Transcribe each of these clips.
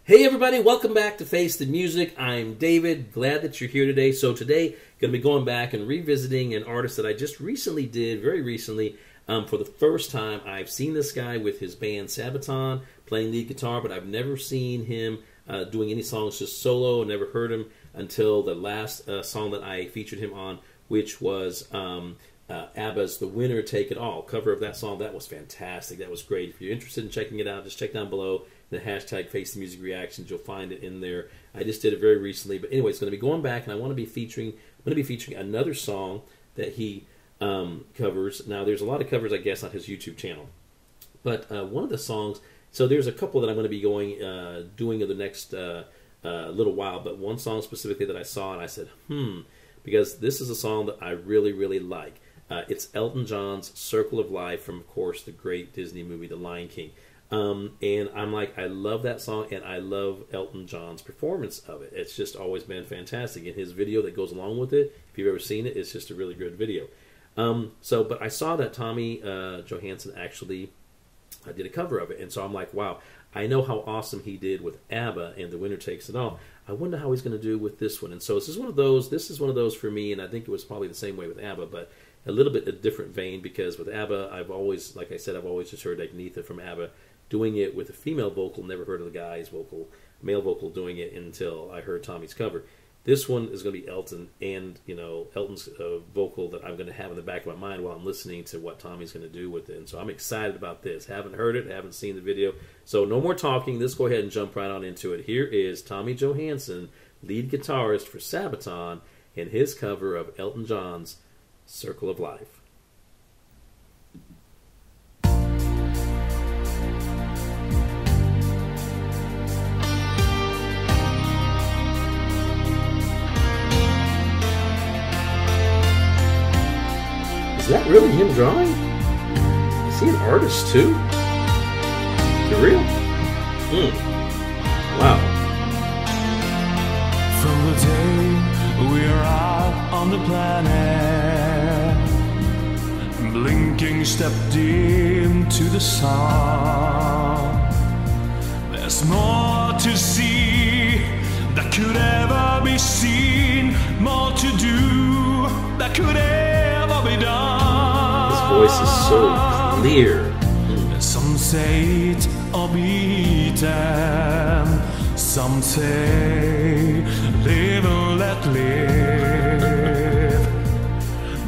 Hey everybody, welcome back to Face the Music. I'm David, glad that you're here today. So today, going to be going back and revisiting an artist that I just recently did, very recently, for the first time. I've seen this guy with his band Sabaton playing lead guitar, but I've never seen him doing any songs just solo. Never heard him until the last song that I featured him on, which was ABBA's The Winner Take It All. Cover of that song, that was fantastic. That was great. If you're interested in checking it out, just check down below the hashtag Face the Music Reactions. You'll find it in there. I just did it very recently. But anyway, it's going to be going back, and I'm going to be featuring another song that he covers. Now, there's a lot of covers, I guess, on his YouTube channel. But one of the songs, so there's a couple that I'm going to be doing in the next little while. But one song specifically that I saw, and I said, because this is a song that I really, really like. It's Elton John's Circle of Life from, of course, the great Disney movie, The Lion King. And I'm like, I love that song, and I love Elton John's performance of it. It's just always been fantastic. And his video that goes along with it, if you've ever seen it, it's just a really good video. But I saw that Tommy Johansson actually did a cover of it. And so I'm like, wow, I know how awesome he did with ABBA and The Winner Takes It All. I wonder how he's going to do with this one. And so this is one of those for me, and I think it was probably the same way with ABBA, but a little bit a different vein, because with ABBA, I've always just heard Agnetha from ABBA doing it with a female vocal. Never heard of the male vocal doing it until I heard Tommy's cover. This one is going to be Elton, and Elton's vocal that I'm going to have in the back of my mind while I'm listening to what Tommy's going to do with it. And so I'm excited about this. Haven't heard it, haven't seen the video. So no more talking. Let's go ahead and jump right on into it. Here is Tommy Johansson, lead guitarist for Sabaton, and his cover of Elton John's Circle of Life. Is that really him drawing? Is he an artist too? Is it real? Wow. From the day we are out on the planet, blinking stepped into the sun, there's more to see that could ever be seen, more to do that could ever be done. His voice is so clear. Some say it or be eaten. Some say live and let live.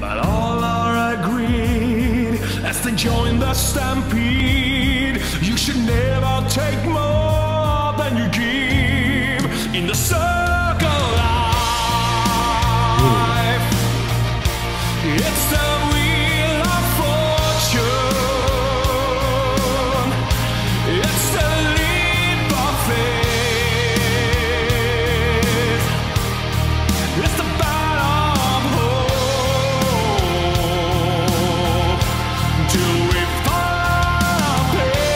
But all are agreed as they join the stampede. You should never take more than you give in the circle of life. It's the wheel of fortune. It's the leap of faith. It's the battle of hope till we find our place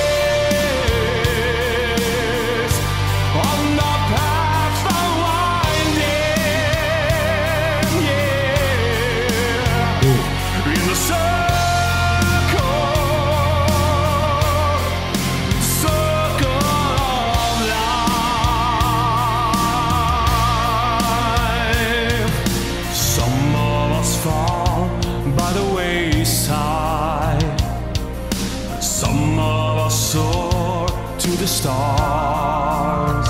on the path of winding, in the circle of life. Some of us fall by the wayside. Some of us soar to the stars.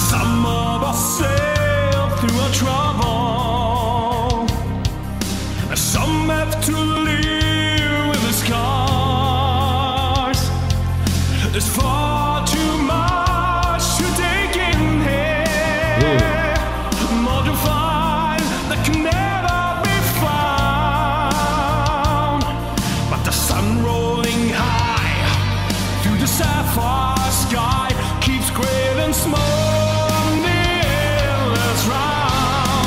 Some of us sail through our trouble. Some have to live with the scars. There's far too much to take in here, more to find that can never be found. But the sun rolling high through the sapphire sky keeps great and small in the endless round.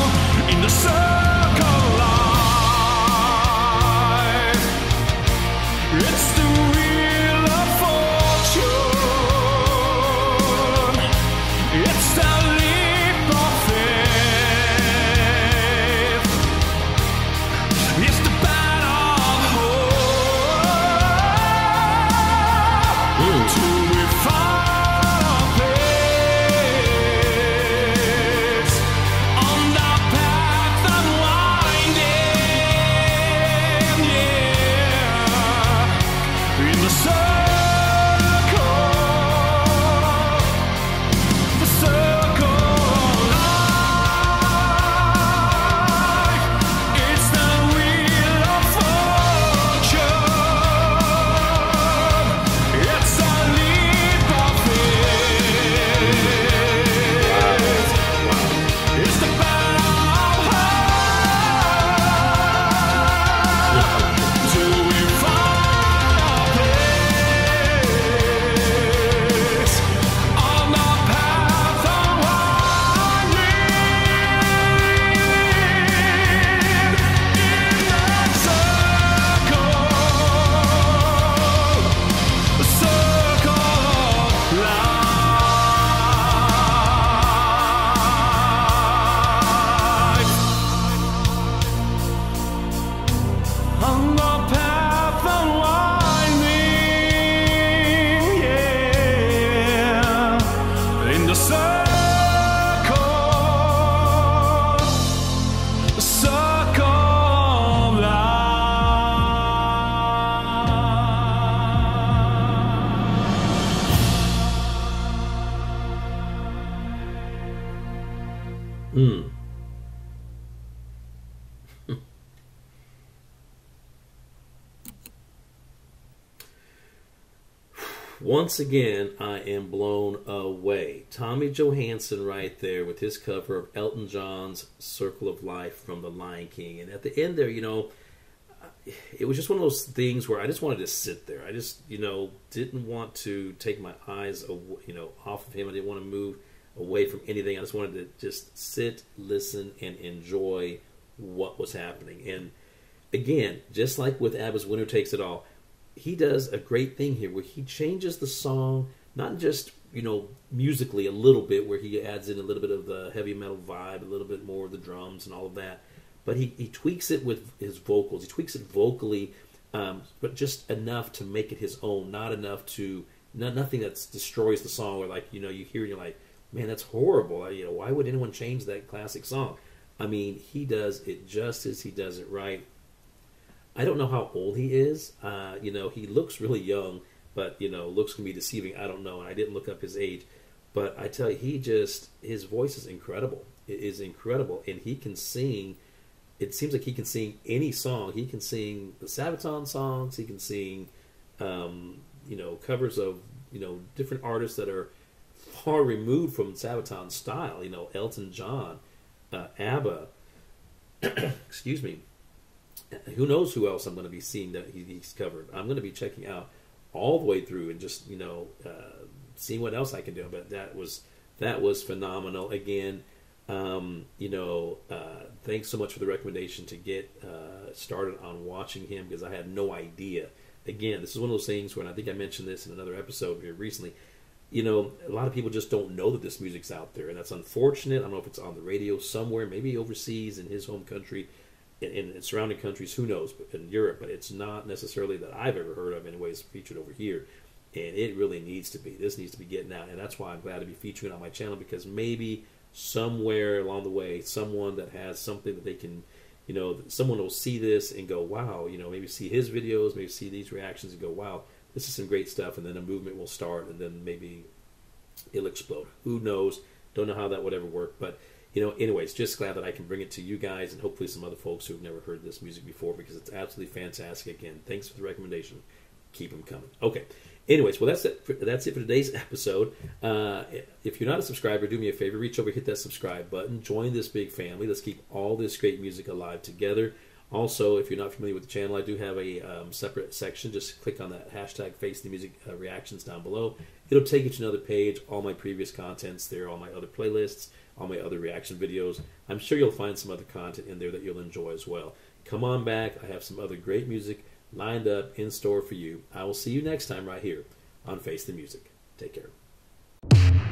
once again, I am blown away. Tommy Johansson right there with his cover of Elton John's Circle of Life from The Lion King. And at the end there, it was just one of those things where I just wanted to sit there. I just, didn't want to take my eyes, off of him. I didn't want to move away from anything. I just wanted to just sit, listen, and enjoy what was happening. And again, just like with ABBA's Winner Takes It All, he does a great thing here where he changes the song, not just, musically a little bit, where he adds in a little bit of the heavy metal vibe, a little bit more of the drums and all of that, but he tweaks it with his vocals. He tweaks it vocally, but just enough to make it his own, not enough to, nothing that destroys the song, or you hear and you're like, man, that's horrible. Why would anyone change that classic song? I mean, he does it justice. He does it right. I don't know how old he is. He looks really young, but, looks can be deceiving. I don't know, and I didn't look up his age. But I tell you, his voice is incredible. It is incredible, and he can sing. It seems like he can sing any song. He can sing the Sabaton songs. He can sing, covers of, different artists that are far removed from Sabaton's style. Elton John, ABBA, excuse me. Who knows who else I'm going to be seeing that he's covered. I'm going to be checking out all the way through and just, seeing what else I can do. But that was phenomenal. Again, thanks so much for the recommendation to get started on watching him, because I had no idea. Again, this is one of those things when I think I mentioned this in another episode here recently. A lot of people just don't know that this music's out there, and that's unfortunate. I don't know if it's on the radio somewhere, maybe overseas in his home country, in surrounding countries, who knows, but in Europe, but it's not necessarily that I've ever heard of anyways featured over here, and it really needs to be. This needs to be getting out, and that's why I'm glad to be featuring it on my channel, because maybe somewhere along the way, someone that has something that they can, someone will see this and go, wow, maybe see his videos, maybe see these reactions and go, wow, this is some great stuff, and then a movement will start, and then maybe it'll explode. Who knows? Don't know how that would ever work, but anyways, just glad that I can bring it to you guys and hopefully some other folks who've never heard this music before, because it's absolutely fantastic. Again, thanks for the recommendation. Keep them coming. Okay. Anyways, well, that's it for today's episode. If you're not a subscriber, do me a favor. Reach over, hit that subscribe button. Join this big family. Let's keep all this great music alive together. Also, if you're not familiar with the channel, I do have a separate section. Just click on that hashtag Face the Music reactions down below. It'll take you to another page. All my previous content's there, all my other playlists, all my other reaction videos. I'm sure you'll find some other content in there that you'll enjoy as well. Come on back. I have some other great music lined up in store for you. I will see you next time right here on Face the Music. Take care.